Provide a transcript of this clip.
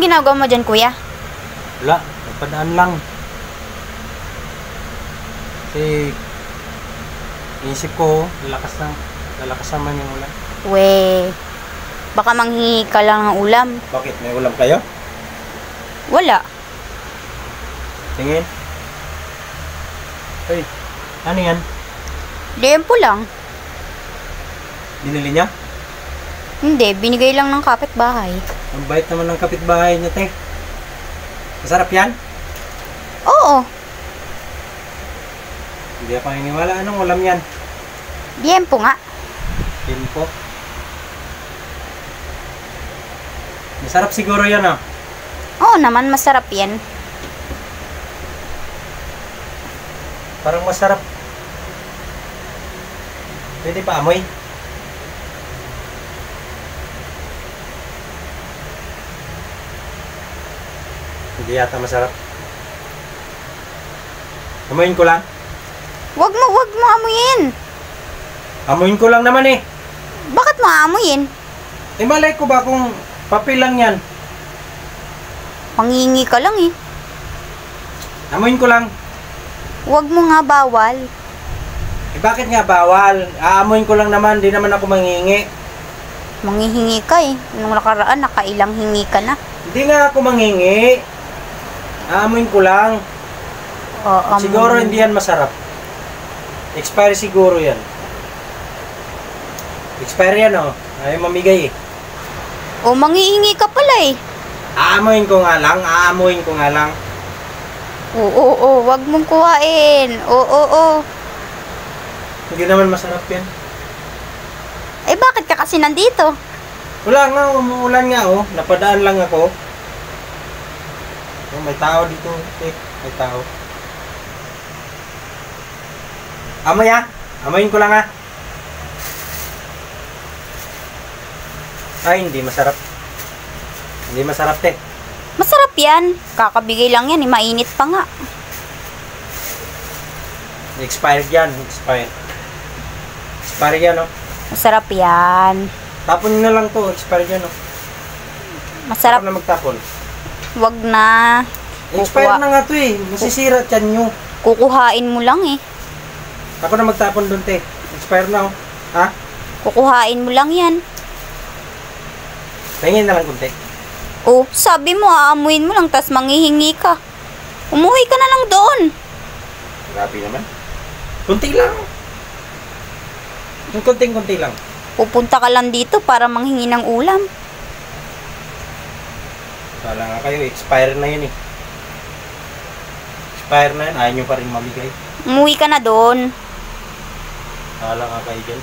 ginagawa mo dyan, kuya? Wala, napadaan lang. Kasi, inisip ko, lalakas naman yung ulan. We, baka manghingi ka lang ng ulam. Bakit? May ulam kayo? Wala. Tingin. Ay, ano yan? Liempo lang. Binili niya? Hindi, binigay lang ng kapitbahay. Ang bait naman ng kapitbahay niya, te. Masarap yan? Oo, Hindi ako naniniwala. Anong ulam yan? liempo nga. Liempo. Masarap siguro yan, ah. Oo naman, masarap yan. Parang masarap. Pwede pa amoy? Hindi yata masarap. Amoyin ko lang. Wag mo amuyin. Amoyin ko lang naman eh. Bakit mo aamuyin? Eh malay ko ba kung papel lang yan? Manghingi ka lang eh. Amoyin ko lang. Wag mo nga, bawal. Eh bakit nga bawal? Aamoyin ko lang naman. Di naman ako manghingi. Manghihingi ka eh. Nung nakaraan, nakailang hingi ka na. Hindi nga ako manghingi. Aamoyin ko lang. Siguro hindi yan masarap. Expiry siguro yan. Expiry yan, oh. Ayaw mamigay eh. O, manghihingi ka pala eh. Aamoyin ko nga lang. Aamoyin ko nga lang. Oo, wag mong kuhain. Oo. Hindi naman masarap yan. Eh, bakit ka kasi nandito? Wala nga, umuulan nga, oh. Napadaan lang ako. Oh, may tao dito. Eh, may tao. Amoy ah. Amoyin ko lang ah. Ay, hindi masarap. Hindi masarap, te. Masarap yan. Kakabigay lang yan eh. Mainit pa nga. Expired yan. Expired. Expired yan, oh. Masarap yan. Tapon nyo na lang to. Expired yan, oh. Masarap. Ako na magtapon. Wag na. Expired na nga to eh. Masisira tiyan nyo. Kukuhain mo lang eh. Ako na magtapon doon, te. Expired na, oh. Ha? Kukuhain mo lang yan. Tingin na lang kunti. Oh, sabi mo, aamuin mo lang, tas manghihingi ka. Umuwi ka na lang doon. Grabe naman. Kunti lang. Yung kunting-kunti lang. Pupunta ka lang dito para manghingi ng ulam. Kala nga kayo, expire na yun eh. Expire na yun, ayaw nyo pa rin mamigay. Umuwi ka na doon. Kala nga kayo dyan.